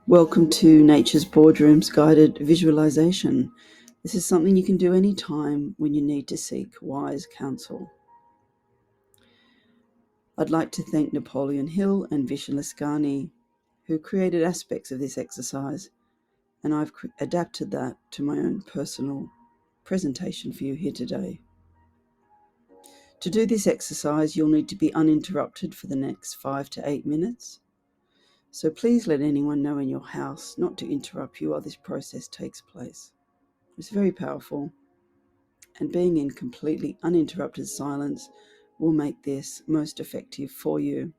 Welcome to Nature's Boardroom's guided visualization. This is something you can do anytime when you need to seek wise counsel. I'd like to thank Napoleon Hill and Visualisation, who created aspects of this exercise, and I've adapted that to my own personal presentation for you here today. To do this exercise, you'll need to be uninterrupted for the next 5 to 8 minutes. So please let anyone know in your house not to interrupt you while this process takes place. It's very powerful, and being in completely uninterrupted silence will make this most effective for you.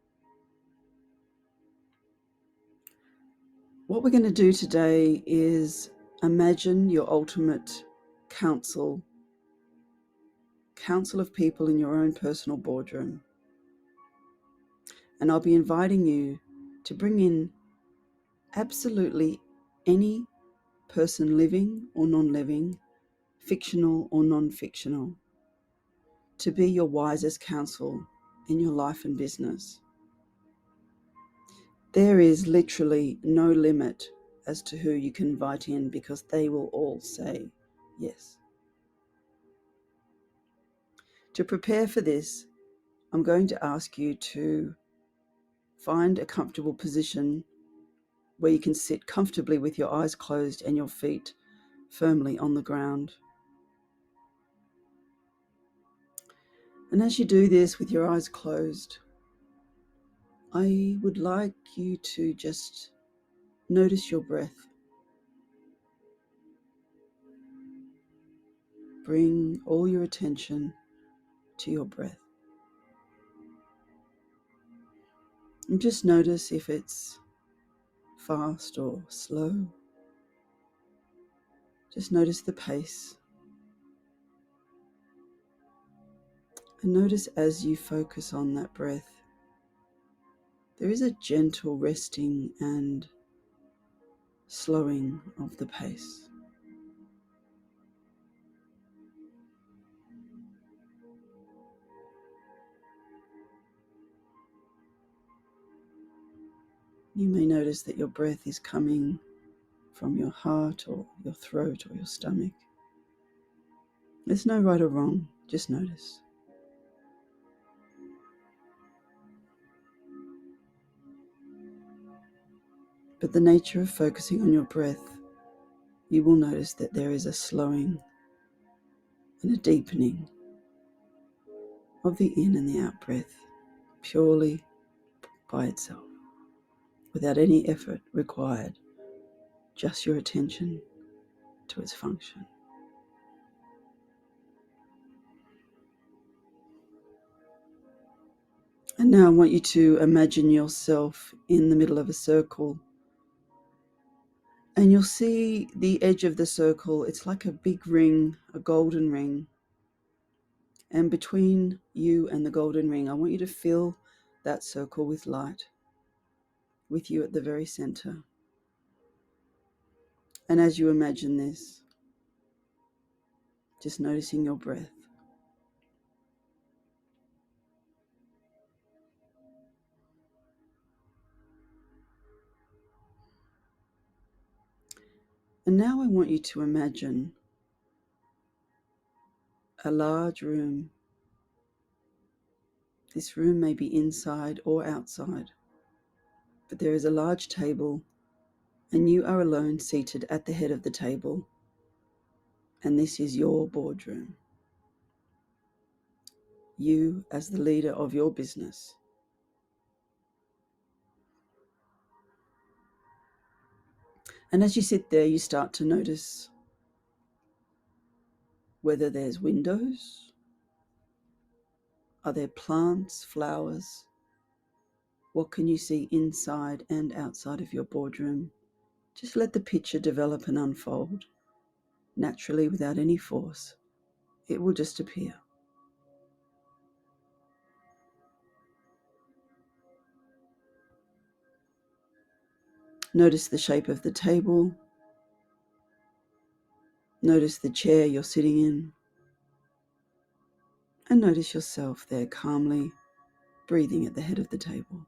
What we're going to do today is imagine your ultimate council of people in your own personal boardroom. And I'll be inviting you to bring in absolutely any person, living or non-living, fictional or non-fictional, to be your wisest counsel in your life and business. There is literally no limit as to who you can invite in, because they will all say yes. To prepare for this, I'm going to ask you to find a comfortable position where you can sit comfortably with your eyes closed and your feet firmly on the ground. And as you do this with your eyes closed, I would like you to just notice your breath. Bring all your attention to your breath. And just notice if it's fast or slow. Just notice the pace. And notice as you focus on that breath, there is a gentle resting and slowing of the pace. You may notice that your breath is coming from your heart or your throat or your stomach. There's no right or wrong, just notice. But the nature of focusing on your breath, you will notice that there is a slowing and a deepening of the in and the out breath, purely by itself, without any effort required, just your attention to its function. And now I want you to imagine yourself in the middle of a circle, and you'll see the edge of the circle. It's like a big ring, a golden ring. And between you and the golden ring, I want you to fill that circle with light, with you at the very center. And as you imagine this, just noticing your breath. And now I want you to imagine a large room. This room may be inside or outside, but there is a large table, and you are alone seated at the head of the table, and this is your boardroom. You as the leader of your business. And as you sit there, you start to notice whether there's windows. Are there plants, flowers? What can you see inside and outside of your boardroom? Just let the picture develop and unfold naturally, without any force. It will just appear. Notice the shape of the table. Notice the chair you're sitting in. And notice yourself there calmly breathing at the head of the table.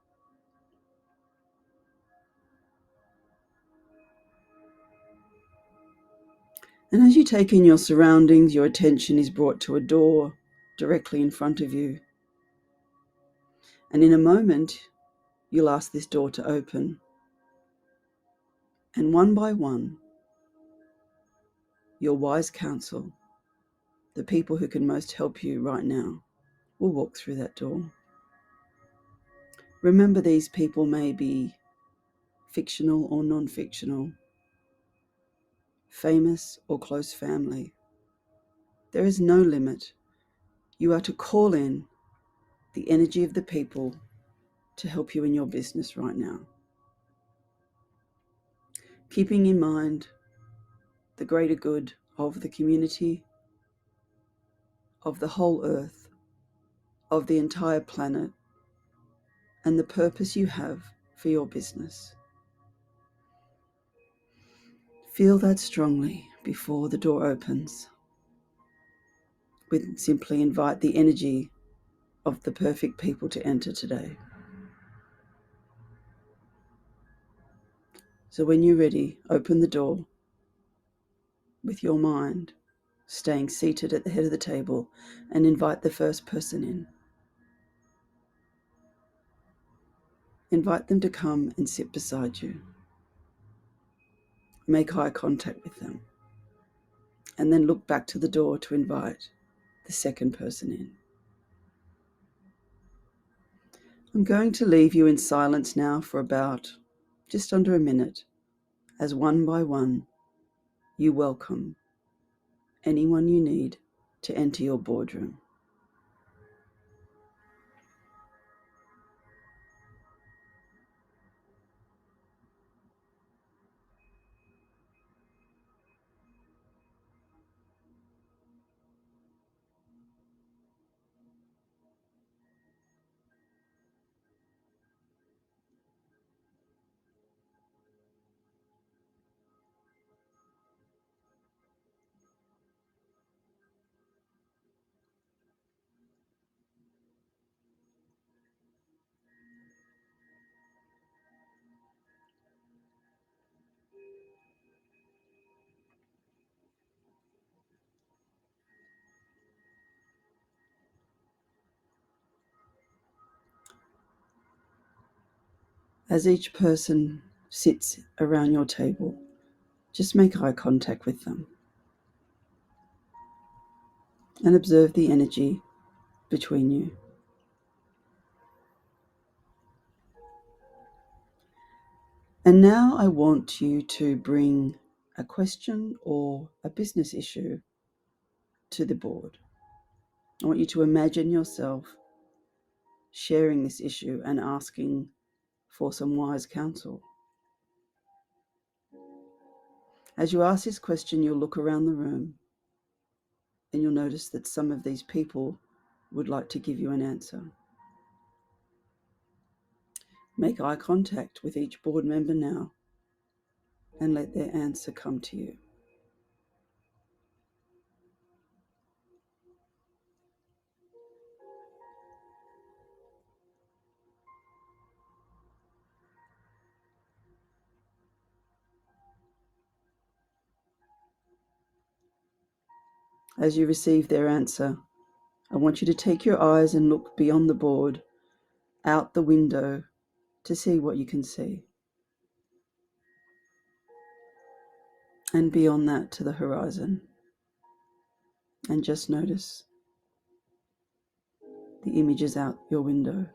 And as you take in your surroundings, your attention is brought to a door directly in front of you. And in a moment, you'll ask this door to open. And one by one, your wise counsel, the people who can most help you right now, will walk through that door. Remember, these people may be fictional or non-fictional, famous or close family. There is no limit. You are to call in the energy of the people to help you in your business right now. Keeping in mind the greater good of the community, of the whole earth, of the entire planet, and the purpose you have for your business. Feel that strongly before the door opens. Simply invite the energy of the perfect people to enter today. So when you're ready, open the door with your mind, staying seated at the head of the table, and invite the first person in. Invite them to come and sit beside you. Make eye contact with them, and then look back to the door to invite the second person in. I'm going to leave you in silence now for about just under a minute, as one by one you welcome anyone you need to enter your boardroom. As each person sits around your table, just make eye contact with them and observe the energy between you. And now I want you to bring a question or a business issue to the board. I want you to imagine yourself sharing this issue and asking for some wise counsel. As you ask this question, you'll look around the room and you'll notice that some of these people would like to give you an answer. Make eye contact with each board member now and let their answer come to you. As you receive their answer, I want you to take your eyes and look beyond the board, out the window, to see what you can see. And beyond that to the horizon. And just notice the images out your window.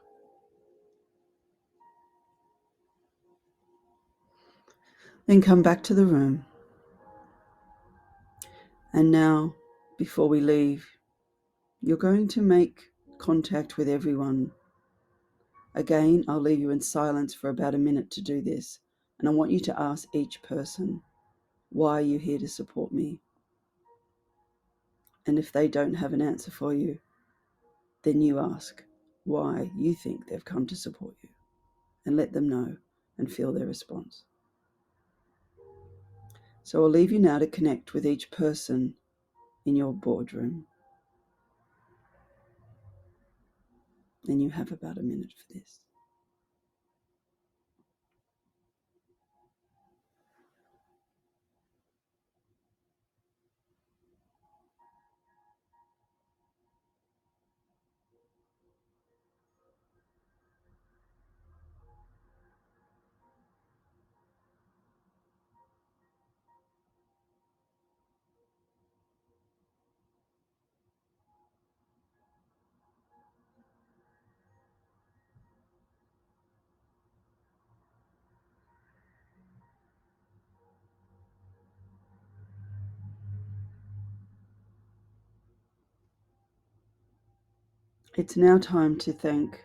Then come back to the room. And now, before we leave, you're going to make contact with everyone. Again, I'll leave you in silence for about a minute to do this. And I want you to ask each person, why are you here to support me? And if they don't have an answer for you, then you ask why you think they've come to support you, and let them know and feel their response. So I'll leave you now to connect with each person in your boardroom. And you have about a minute for this. It's now time to thank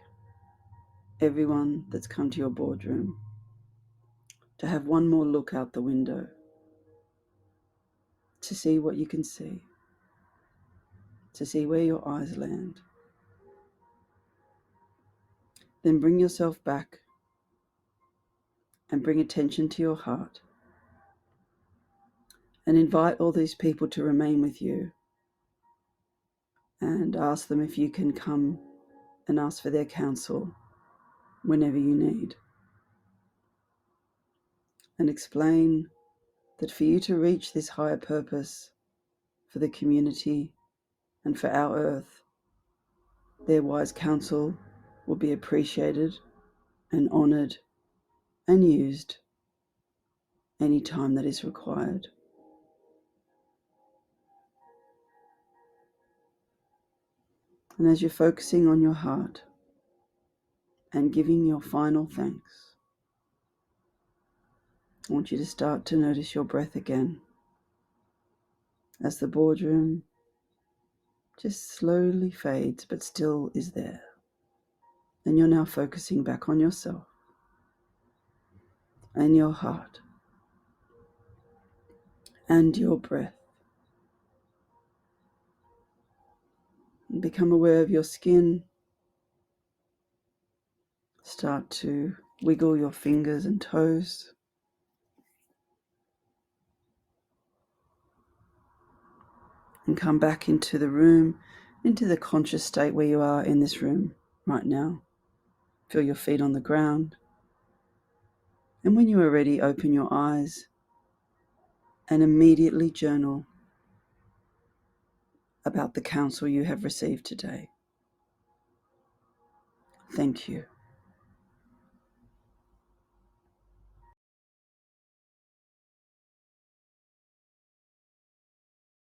everyone that's come to your boardroom, to have one more look out the window, to see what you can see, to see where your eyes land. Then bring yourself back and bring attention to your heart and invite all these people to remain with you, and ask them if you can come and ask for their counsel whenever you need. And explain that for you to reach this higher purpose for the community and for our earth, their wise counsel will be appreciated and honoured and used any time that is required. And as you're focusing on your heart and giving your final thanks, I want you to start to notice your breath again as the boardroom just slowly fades but still is there. And you're now focusing back on yourself and your heart and your breath. And become aware of your skin. Start to wiggle your fingers and toes. And come back into the room, into the conscious state where you are in this room right now. Feel your feet on the ground. And when you are ready, open your eyes and immediately journal about the counsel you have received today. Thank you.